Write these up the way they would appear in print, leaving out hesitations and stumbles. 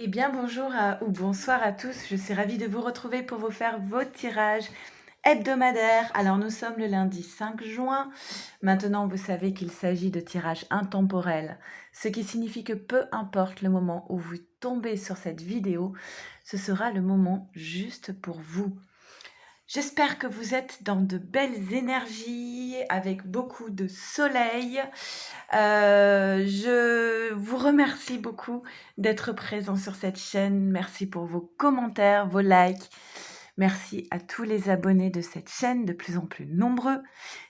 Eh bien, bonjour ou bonsoir à tous. Je suis ravie de vous retrouver pour vous faire vos tirages hebdomadaires. Alors, nous sommes le lundi 5 juin. Maintenant, vous savez qu'il s'agit de tirages intemporels, ce qui signifie que peu importe le moment où vous tombez sur cette vidéo, ce sera le moment juste pour vous. J'espère que vous êtes dans de belles énergies, avec beaucoup de soleil. Je vous remercie beaucoup d'être présent sur cette chaîne. Merci pour vos commentaires, vos likes. Merci à tous les abonnés de cette chaîne, de plus en plus nombreux.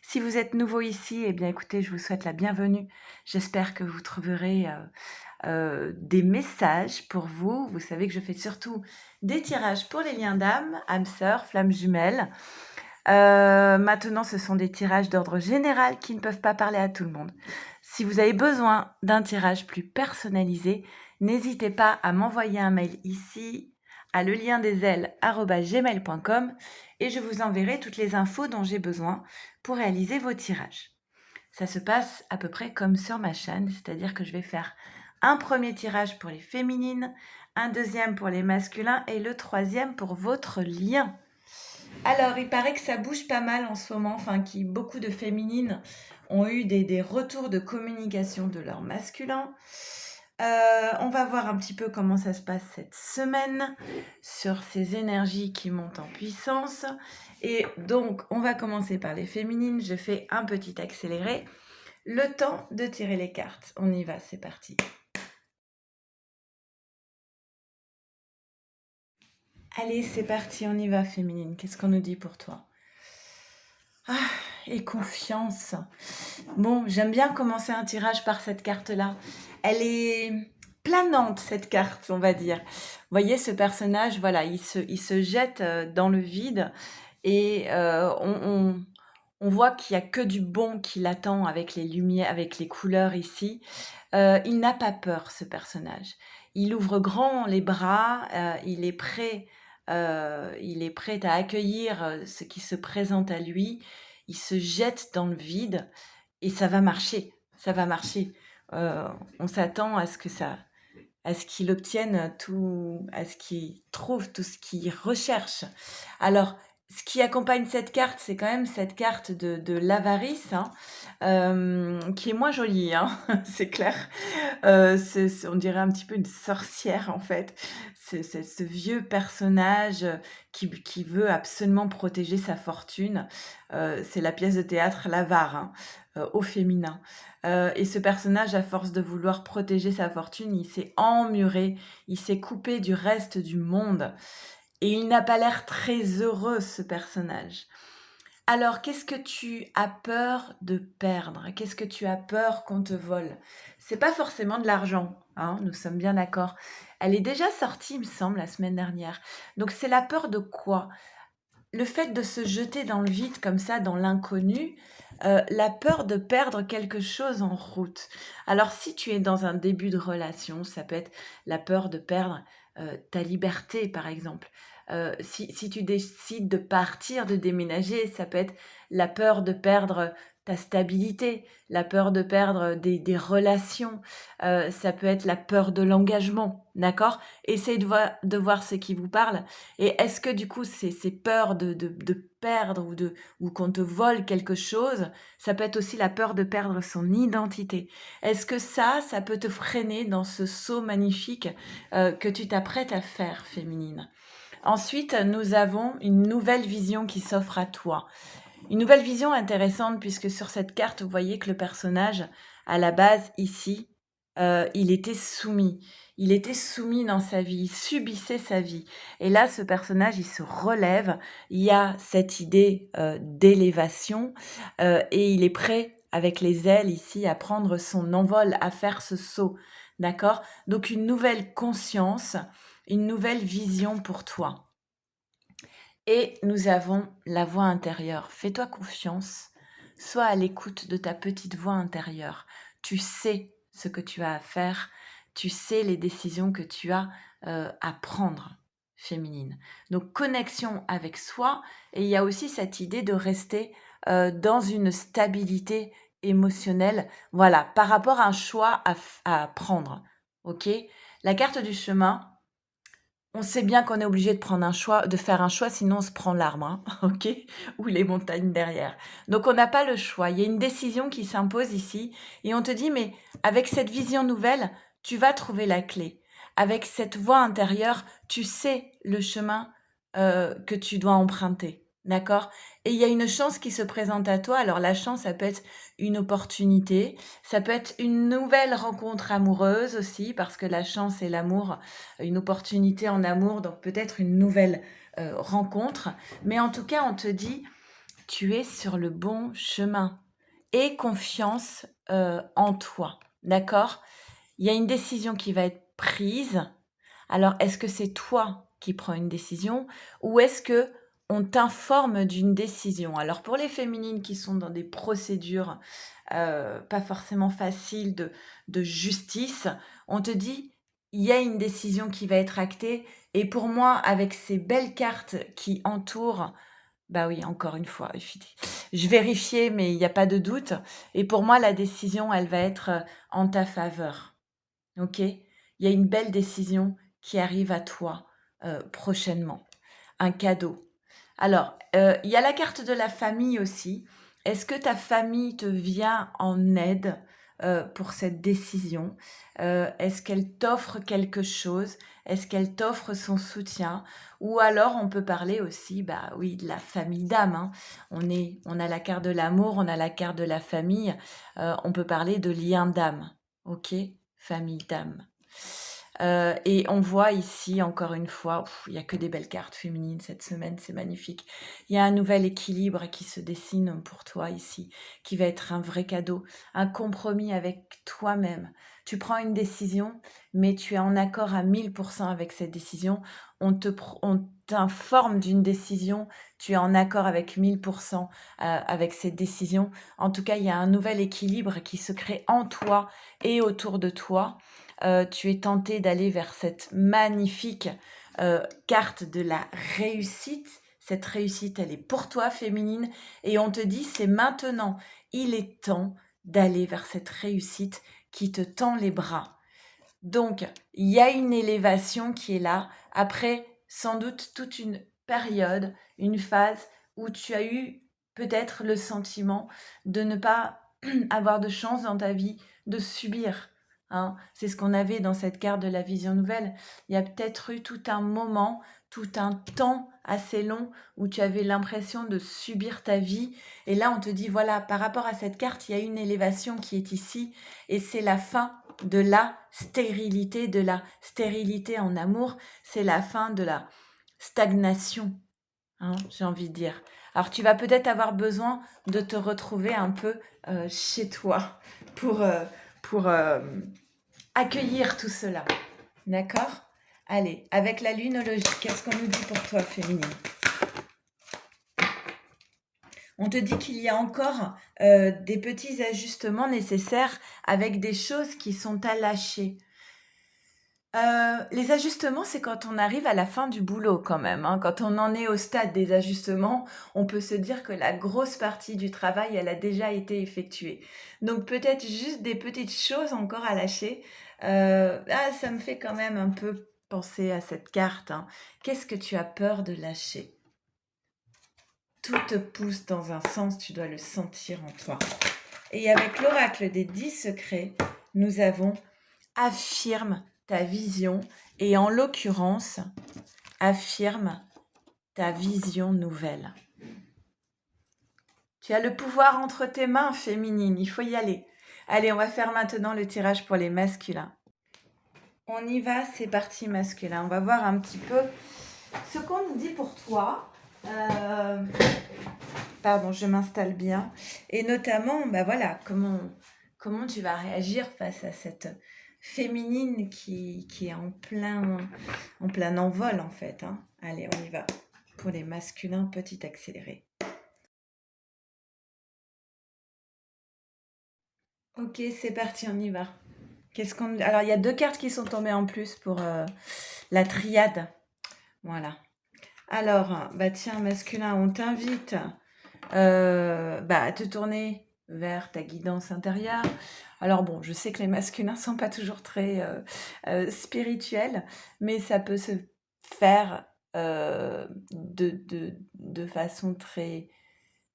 Si vous êtes nouveau ici, eh bien écoutez, je vous souhaite la bienvenue. J'espère que vous trouverez des messages pour vous. Vous savez que je fais surtout des tirages pour les liens d'âme, âme sœur, flamme jumelle. Maintenant, ce sont des tirages d'ordre général qui ne peuvent pas parler à tout le monde. Si vous avez besoin d'un tirage plus personnalisé, n'hésitez pas à m'envoyer un mail ici à leliendesailes@gmail.com et je vous enverrai toutes les infos dont j'ai besoin pour réaliser vos tirages. Ça se passe à peu près comme sur ma chaîne, c'est-à-dire que je vais faire un premier tirage pour les féminines, un deuxième pour les masculins et le troisième pour votre lien. Alors, il paraît que ça bouge pas mal en ce moment, enfin, beaucoup de féminines ont eu des retours de communication de leur masculin. On va voir un petit peu comment ça se passe cette semaine sur ces énergies qui montent en puissance. Et donc, on va commencer par les féminines. Je fais un petit accéléré. Le temps de tirer les cartes. On y va, c'est parti. Allez, c'est parti, on y va, féminine. Qu'est-ce qu'on nous dit pour toi? Ah, et confiance. Bon, j'aime bien commencer un tirage par cette carte-là. Elle est planante, cette carte, on va dire. Vous voyez, ce personnage, voilà, il se jette dans le vide et on voit qu'il n'y a que du bon qui l'attend avec les lumières, avec les couleurs ici. Il n'a pas peur, ce personnage. Il ouvre grand les bras, il est prêt à accueillir ce qui se présente à lui. Il se jette dans le vide et ça va marcher. Ça va marcher. On s'attend à ce qu'il obtienne tout, à ce qu'il trouve tout ce qu'il recherche. Alors, ce qui accompagne cette carte, c'est quand même cette carte de l'avarice, hein, qui est moins jolie, hein, c'est clair. On dirait un petit peu une sorcière en fait. C'est ce vieux personnage qui veut absolument protéger sa fortune. C'est la pièce de théâtre L'Avare, hein, au féminin. Et ce personnage, à force de vouloir protéger sa fortune, il s'est emmuré, il s'est coupé du reste du monde. Et il n'a pas l'air très heureux, ce personnage. Alors, qu'est-ce que tu as peur de perdre? Qu'est-ce que tu as peur qu'on te vole? C'est pas forcément de l'argent, hein, nous sommes bien d'accord. Elle est déjà sortie, il me semble, la semaine dernière. Donc, c'est la peur de quoi? Le fait de se jeter dans le vide comme ça, dans l'inconnu, la peur de perdre quelque chose en route. Alors, si tu es dans un début de relation, ça peut être la peur de perdre ta liberté, par exemple. Si tu décides de partir, de déménager, ça peut être la peur de perdre ta stabilité, la peur de perdre des relations, ça peut être la peur de l'engagement, d'accord? Essayez de voir ce qui vous parle. Et est-ce que du coup, ces peurs de perdre ou qu'on te vole quelque chose, ça peut être aussi la peur de perdre son identité? Est-ce que ça peut te freiner dans ce saut magnifique que tu t'apprêtes à faire, féminine? Ensuite, nous avons une nouvelle vision qui s'offre à toi. Une nouvelle vision intéressante puisque sur cette carte, vous voyez que le personnage, à la base, ici, il était soumis. Il était soumis dans sa vie, il subissait sa vie. Et là, ce personnage, il se relève. Il y a cette idée d'élévation et il est prêt, avec les ailes ici, à prendre son envol, à faire ce saut. D'accord? Donc, une nouvelle conscience, une nouvelle vision pour toi. Et nous avons la voix intérieure. Fais-toi confiance. Sois à l'écoute de ta petite voix intérieure. Tu sais ce que tu as à faire. Tu sais les décisions que tu as à prendre, féminine. Donc, connexion avec soi. Et il y a aussi cette idée de rester dans une stabilité émotionnelle. Voilà, par rapport à un choix à prendre. OK? La carte du chemin, On sait bien qu'on est obligé de prendre un choix de faire un choix, sinon on se prend l'arbre, hein, OK? Ou les montagnes derrière. Donc on n'a pas le choix. Il y a une décision qui s'impose ici et on te dit: «Mais avec cette vision nouvelle, tu vas trouver la clé. Avec cette voix intérieure, tu sais le chemin, que tu dois emprunter». D'accord? Et il y a une chance qui se présente à toi. Alors la chance, ça peut être une opportunité, ça peut être une nouvelle rencontre amoureuse aussi, parce que la chance et l'amour, une opportunité en amour, donc peut-être une nouvelle, rencontre. Mais en tout cas, on te dit: «Tu es sur le bon chemin. Aie confiance, en toi». D'accord? Il y a une décision qui va être prise. Alors, est-ce que c'est toi qui prends une décision ou est-ce que on t'informe d'une décision? Alors pour les féminines qui sont dans des procédures, pas forcément faciles de justice, on te dit: «Il y a une décision qui va être actée» et pour moi, avec ces belles cartes qui entourent, bah oui, encore une fois, je vérifiais, mais il y a pas de doute et pour moi, la décision, elle va être, en ta faveur. OK? Il y a une belle décision qui arrive à toi, prochainement. Un cadeau. Alors, il y a la carte de la famille aussi. Est-ce que ta famille te vient en aide, pour cette décision? Est-ce qu'elle t'offre quelque chose? Est-ce qu'elle t'offre son soutien? Ou alors on peut parler aussi, bah, oui, de la famille d'âme, hein. On a la carte de l'amour, on a la carte de la famille, on peut parler de lien d'âme. OK? Famille d'âme. Et on voit ici encore une fois, il y a que des belles cartes féminines cette semaine, c'est magnifique. Il y a un nouvel équilibre qui se dessine pour toi ici, qui va être un vrai cadeau, un compromis avec toi-même. Tu prends une décision, mais tu es en accord à 1000% avec cette décision. On t'informe d'une décision, tu es en accord avec 1000% avec cette décision. En tout cas, il y a un nouvel équilibre qui se crée en toi et autour de toi. Tu es tenté d'aller vers cette magnifique, carte de la réussite. Cette réussite, elle est pour toi féminine et on te dit: «C'est maintenant. Il est temps d'aller vers cette réussite qui te tend les bras». Donc il y a une élévation qui est là. Après, sans doute toute une période, une phase où tu as eu peut-être le sentiment de ne pas avoir de chance dans ta vie, de subir, hein. C'est ce qu'on avait dans cette carte de la vision nouvelle. Il y a peut-être eu tout un moment, tout un temps assez long où tu avais l'impression de subir ta vie et là on te dit: «Voilà, par rapport à cette carte, il y a une élévation qui est ici et c'est la fin de la stérilité en amour, c'est la fin de la stagnation, hein, j'ai envie de dire. Alors tu vas peut-être avoir besoin de te retrouver un peu, chez toi pour, accueillir tout cela. D'accord? Allez, avec la lunologie, qu'est-ce qu'on nous dit pour toi, féminine? On te dit qu'il y a encore, des petits ajustements nécessaires avec des choses qui sont à lâcher. Les ajustements, c'est quand on arrive à la fin du boulot quand même, hein. Quand on en est au stade des ajustements, on peut se dire que la grosse partie du travail, elle a déjà été effectuée. Donc peut-être juste des petites choses encore à lâcher. Ça me fait quand même un peu penser à cette carte, hein. Qu'est-ce que tu as peur de lâcher? Tout te pousse dans un sens, tu dois le sentir en toi. Et avec l'oracle des 10 secrets, nous avons affirme ta vision et en l'occurrence, affirme ta vision nouvelle. Tu as le pouvoir entre tes mains, féminine, il faut y aller. Allez, on va faire maintenant le tirage pour les masculins. On y va, c'est parti masculin. On va voir un petit peu ce qu'on nous dit pour toi. Pardon, je m'installe bien. Et notamment, bah voilà, comment tu vas réagir face à cette féminine qui est en plein envol en fait, hein. Allez, on y va. Pour les masculins, petit accéléré. Ok, c'est parti, on y va. Alors, il y a 2 cartes qui sont tombées en plus pour la triade. Voilà. Alors, bah tiens, masculin, on t'invite à te tourner vers ta guidance intérieure. Alors bon, je sais que les masculins sont pas toujours très spirituels, mais ça peut se faire de façon très,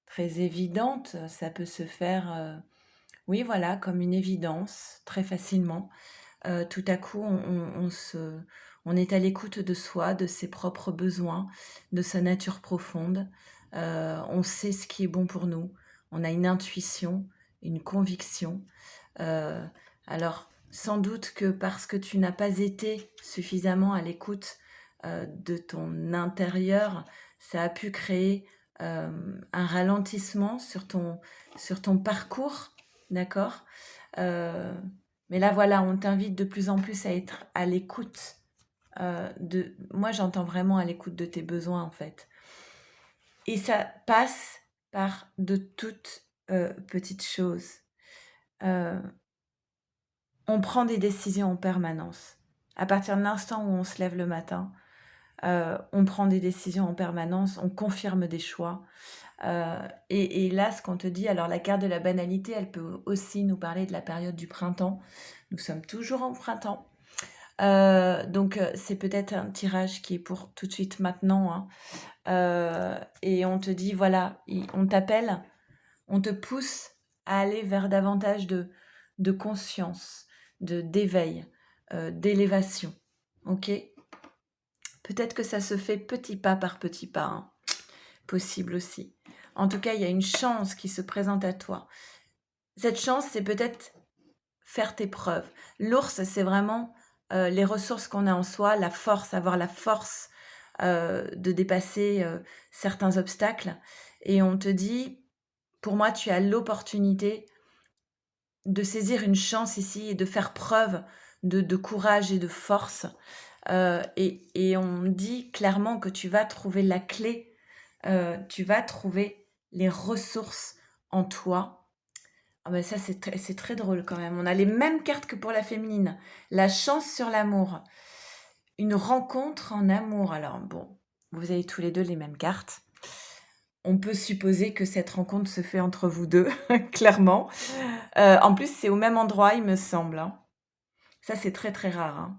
très évidente. Ça peut se faire, oui, voilà, comme une évidence, très facilement. Tout à coup, on est à l'écoute de soi, de ses propres besoins, de sa nature profonde. On sait ce qui est bon pour nous. On a une intuition, une conviction. Heu, alors, sans doute que parce que tu n'as pas été suffisamment à l'écoute, de ton intérieur, ça a pu créer, un ralentissement sur ton parcours, d'accord? Heu, mais là, voilà, on t'invite de plus en plus à être à l'écoute, de moi, j'entends vraiment à l'écoute de tes besoins, en fait, et ça passe par de toutes, petites choses. Heu On prend des décisions en permanence. À partir de l'instant où on se lève le matin, on prend des décisions en permanence, on confirme des choix. Et là, ce qu'on te dit, alors la carte de la banalité, elle peut aussi nous parler de la période du printemps. Nous sommes toujours en printemps. Donc, c'est peut-être un tirage qui est pour tout de suite maintenant, hein. Et on te dit, voilà, on t'appelle, on te pousse à aller vers davantage de conscience, d'éveil, d'élévation. Ok? Peut-être que ça se fait petit pas par petit pas, hein. Possible aussi. En tout cas, il y a une chance qui se présente à toi. Cette chance, c'est peut-être faire tes preuves. L'ours, c'est vraiment les ressources qu'on a en soi, la force, avoir la force de dépasser certains obstacles. Et on te dit, pour moi, tu as l'opportunité de saisir une chance ici et de faire preuve de courage et de force. Et on dit clairement que tu vas trouver la clé, tu vas trouver les ressources en toi. Ah bah ça, c'est très drôle quand même. On a les mêmes cartes que pour la féminine. La chance sur l'amour. Une rencontre en amour. Alors bon, vous avez tous les deux les mêmes cartes. On peut supposer que cette rencontre se fait entre vous deux, clairement. En plus, c'est au même endroit, il me semble, hein. Ça, c'est très, très rare,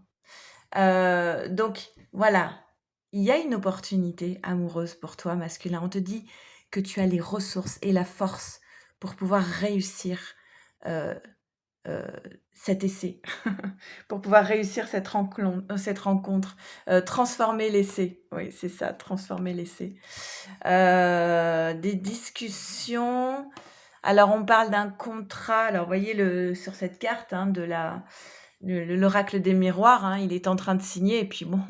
hein. Donc voilà, il y a une opportunité amoureuse pour toi, masculin. On te dit que tu as les ressources et la force pour pouvoir réussir, heu heu, cet essai, pour pouvoir réussir cette rencontre, transformer l'essai. Oui, c'est ça, transformer l'essai. Des discussions. Alors on parle d'un contrat. Alors vous voyez sur cette carte, hein, de l'oracle des miroirs, hein, il est en train de signer et puis bon,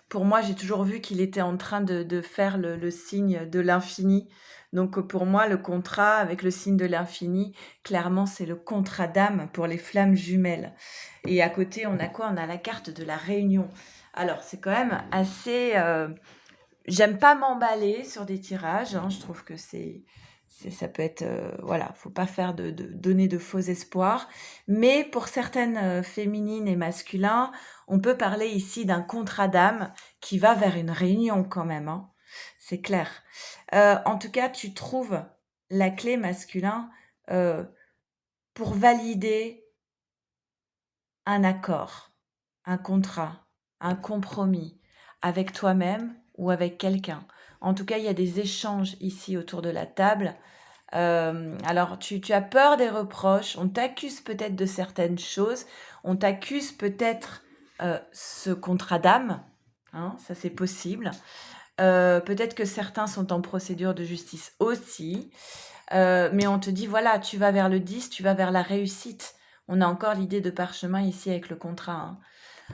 pour moi, j'ai toujours vu qu'il était en train de faire le signe de l'infini. Donc pour moi, le contrat avec le signe de l'infini, clairement, c'est le contrat d'âme pour les flammes jumelles. Et à côté, on a quoi? On a la carte de la réunion. Alors, c'est quand même assez, j'aime pas m'emballer sur des tirages, hein, je trouve que ça peut être, voilà, faut pas faire donner de faux espoirs. Mais pour certaines, féminines et masculins, on peut parler ici d'un contrat d'âme qui va vers une réunion quand même, hein. C'est clair. En tout cas, tu trouves la clé masculin, heu, pour valider un accord, un contrat, un compromis avec toi-même ou avec quelqu'un. En tout cas, il y a des échanges ici autour de la table. Alors tu as peur des reproches, on t'accuse peut-être de certaines choses, on t'accuse peut-être, ce contrat d'âme, hein, ça c'est possible. Peut-être que certains sont en procédure de justice aussi. Mais on te dit: «Voilà, tu vas vers le 10, tu vas vers la réussite». On a encore l'idée de parchemin ici avec le contrat, hein.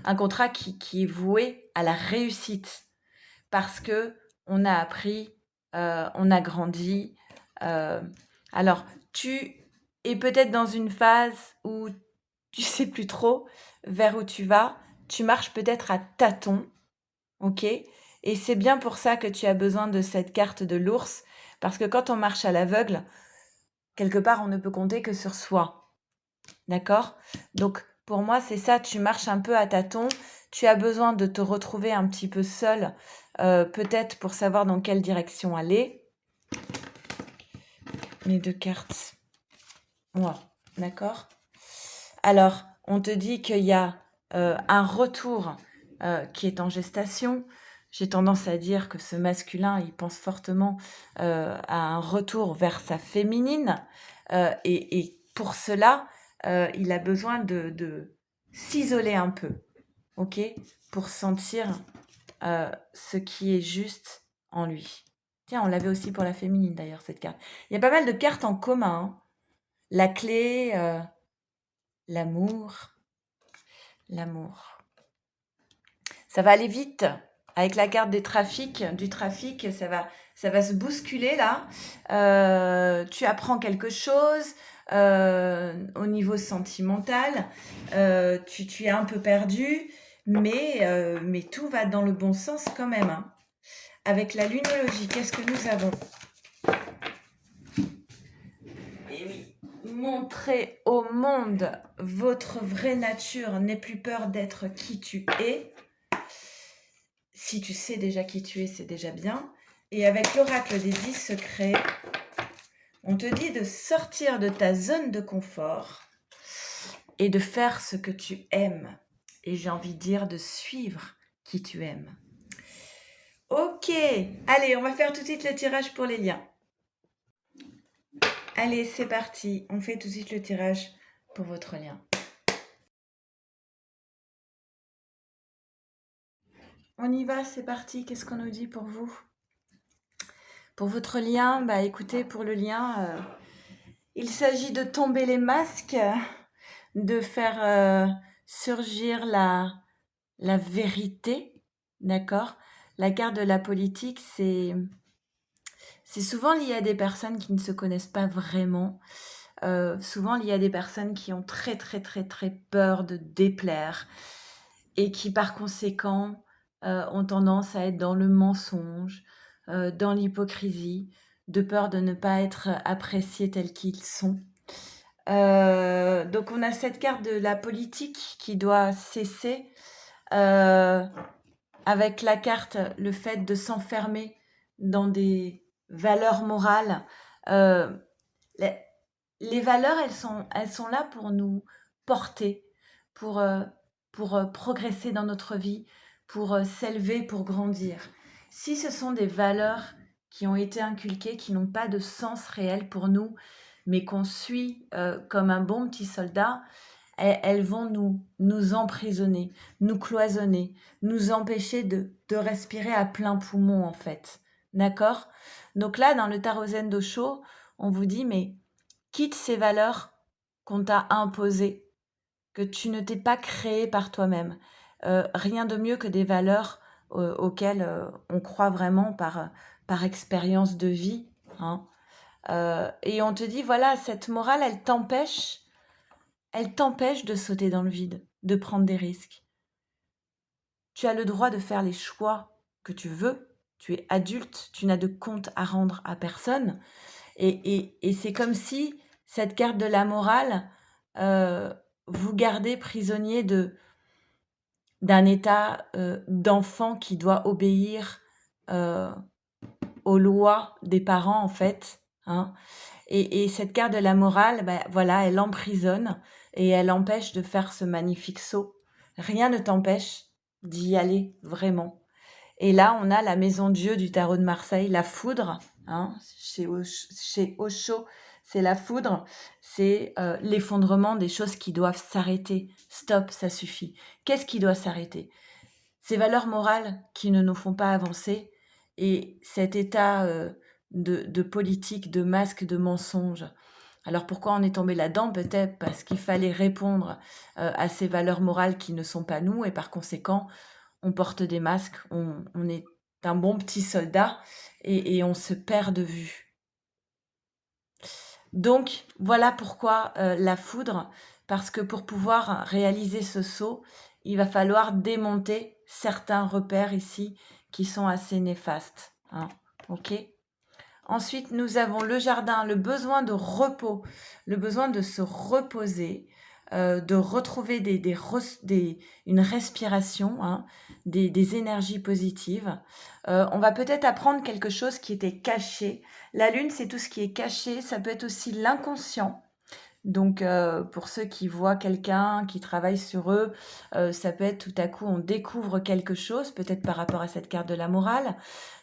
Un contrat qui est voué à la réussite parce qu'on a appris, on a grandi. Heu, alors tu es peut-être dans une phase où tu sais plus trop vers où tu vas. Tu marches peut-être à tâtons, OK? Et c'est bien pour ça que tu as besoin de cette carte de l'ours, parce que quand on marche à l'aveugle, quelque part, on ne peut compter que sur soi. D'accord? Donc pour moi, c'est ça, tu marches un peu à tâtons, tu as besoin de te retrouver un petit peu seul, peut-être pour savoir dans quelle direction aller. Les 2 cartes. Ouais, d'accord? Alors, on te dit qu'il y a, un retour, qui est en gestation. j'ai tendance à dire que ce masculin, il pense fortement à un retour vers sa féminine. Et pour cela, il a besoin de s'isoler un peu, ok, pour sentir ce qui est juste en lui. Tiens, on l'avait aussi pour la féminine d'ailleurs, cette carte. Il y a pas mal de cartes en commun, hein. La clé, l'amour, l'amour. Ça va aller vite. Avec la carte du trafic, ça va se bousculer là. Tu apprends quelque chose au niveau sentimental. Tu es un peu perdu, mais tout va dans le bon sens quand même, hein. Avec la lunologie, qu'est-ce que nous avons? Eh oui, montrez au monde votre vraie nature. N'aie plus peur d'être qui tu es. Si tu sais déjà qui tu es, c'est déjà bien. Et avec l'oracle des 10 secrets, on te dit de sortir de ta zone de confort et de faire ce que tu aimes. Et j'ai envie de dire de suivre qui tu aimes. Ok, allez, on va faire tout de suite le tirage pour les liens. Allez, c'est parti. On fait tout de suite le tirage pour votre lien. On y va, c'est parti. Qu'est-ce qu'on nous dit pour vous? Pour votre lien, bah écoutez, pour le lien, il s'agit de tomber les masques, de faire surgir la vérité, d'accord? La carte de la politique, c'est souvent lié à des personnes qui ne se connaissent pas vraiment. Souvent lié à des personnes qui ont très très très très peur de déplaire et qui par conséquent ont tendance à être dans le mensonge, dans l'hypocrisie, de peur de ne pas être appréciés tels qu'ils sont. Donc on a cette carte de la politique qui doit cesser, avec la carte le fait de s'enfermer dans des valeurs morales. Les valeurs, elles sont là pour nous porter, pour, progresser dans notre vie, pour s'élever, pour grandir. Si ce sont des valeurs qui ont été inculquées, qui n'ont pas de sens réel pour nous, mais qu'on suit comme un bon petit soldat, elles vont nous emprisonner, nous cloisonner, nous empêcher de respirer à plein poumon en fait. D'accord? Donc là, dans le tarot Zen d'Osho, on vous dit, mais quitte ces valeurs qu'on t'a imposées, que tu ne t'es pas créé par toi-même. Rien de mieux que des valeurs auxquelles on croit vraiment par expérience de vie, hein. Et on te dit, voilà, cette morale, elle t'empêche de sauter dans le vide, de prendre des risques. Tu as le droit de faire les choix que tu veux. Tu es adulte, tu n'as de compte à rendre à personne. Et c'est comme si cette carte de la morale vous gardez prisonnier d'un état d'enfant qui doit obéir aux lois des parents, en fait, hein. Et cette carte de la morale, bah, voilà, elle emprisonne et elle empêche de faire ce magnifique saut. Rien ne t'empêche d'y aller vraiment. Et là, on a la maison Dieu du tarot de Marseille, la foudre, hein, chez Osho, c'est la foudre, c'est l'effondrement des choses qui doivent s'arrêter. Stop, ça suffit. Qu'est-ce qui doit s'arrêter? Ces valeurs morales qui ne nous font pas avancer et cet état de politique, de masque, de mensonge. Alors pourquoi on est tombé là-dedans? Peut-être parce qu'il fallait répondre à ces valeurs morales qui ne sont pas nous et par conséquent, on porte des masques, on est un bon petit soldat et on se perd de vue. Donc voilà pourquoi la foudre, parce que pour pouvoir réaliser ce saut, il va falloir démonter certains repères ici qui sont assez néfastes, hein. Ok? Ensuite, nous avons le jardin, le besoin de repos, le besoin de se reposer, de retrouver une respiration, hein, des énergies positives. On va peut-être apprendre quelque chose qui était caché. La lune, c'est tout ce qui est caché. Ça peut être aussi l'inconscient. Donc, pour ceux qui voient quelqu'un, qui travaille sur eux, ça peut être tout à coup, on découvre quelque chose, peut-être par rapport à cette carte de la morale.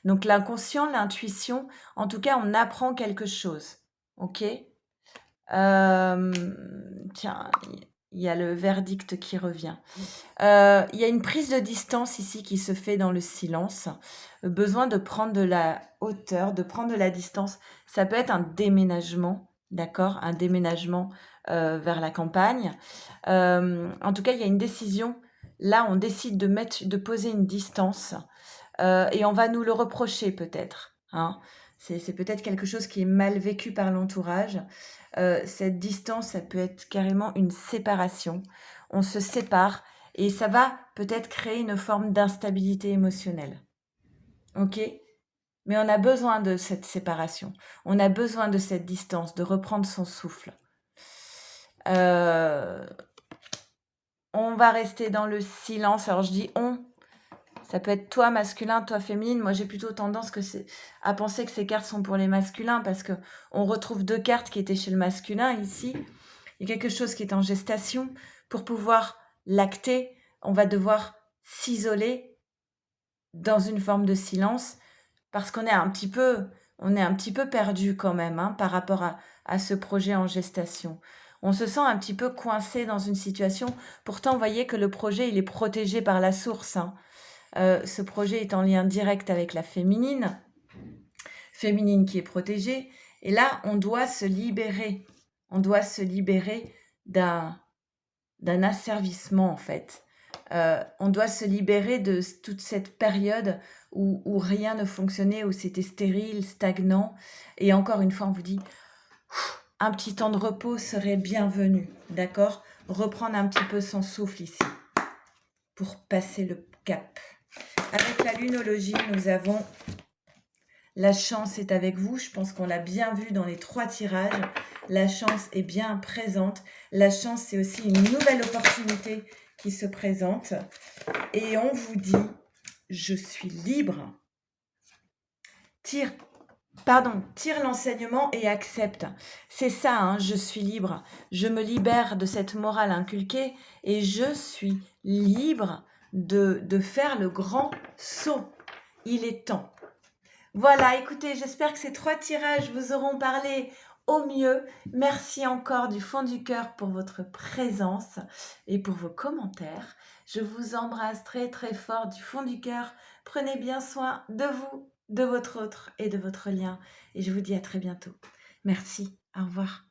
Donc l'inconscient, l'intuition, en tout cas, on apprend quelque chose. OK? Tiens, il y a le verdict qui revient. Il y a une prise de distance ici qui se fait dans le silence. Besoin de prendre de la hauteur, de prendre de la distance. Ça peut être un déménagement, d'accord? Un déménagement, vers la campagne. En tout cas, il y a une décision. Là, on décide de poser une distance, et on va nous le reprocher peut-être, hein. C'est peut-être quelque chose qui est mal vécu par l'entourage. Cette distance, ça peut être carrément une séparation. On se sépare et ça va peut-être créer une forme d'instabilité émotionnelle. OK? Mais on a besoin de cette séparation. On a besoin de cette distance, de reprendre son souffle. Heu, on va rester dans le silence. Alors je dis «on», ça peut être toi masculin, toi féminine. Moi, j'ai plutôt tendance à penser que ces cartes sont pour les masculins parce que on retrouve 2 cartes qui étaient chez le masculin ici. Il y a quelque chose qui est en gestation. Pour pouvoir l'acter, on va devoir s'isoler dans une forme de silence parce on est un petit peu perdu quand même, hein, par rapport à ce projet en gestation. On se sent un petit peu coincé dans une situation. Pourtant, vous voyez que le projet, il est protégé par la source, hein. Ce projet est en lien direct avec la féminine qui est protégée. Et là, on doit se libérer. On doit se libérer d'un asservissement, en fait. On doit se libérer de toute cette période où rien ne fonctionnait, où c'était stérile, stagnant. Et encore une fois, on vous dit, un petit temps de repos serait bienvenu, d'accord? Reprendre un petit peu son souffle ici pour passer le cap. Avec la lunologie, nous avons la chance est avec vous. Je pense qu'on l'a bien vu dans les 3 tirages. La chance est bien présente. La chance, c'est aussi une nouvelle opportunité qui se présente. Et on vous dit, je suis libre. Tire l'enseignement et accepte. C'est ça, hein, je suis libre. Je me libère de cette morale inculquée et je suis libre de faire le grand saut. Il est temps. Voilà, écoutez, j'espère que ces 3 tirages vous auront parlé au mieux. Merci encore du fond du cœur pour votre présence et pour vos commentaires. Je vous embrasse très très fort du fond du cœur. Prenez bien soin de vous, de votre autre et de votre lien. Et je vous dis à très bientôt. Merci, au revoir.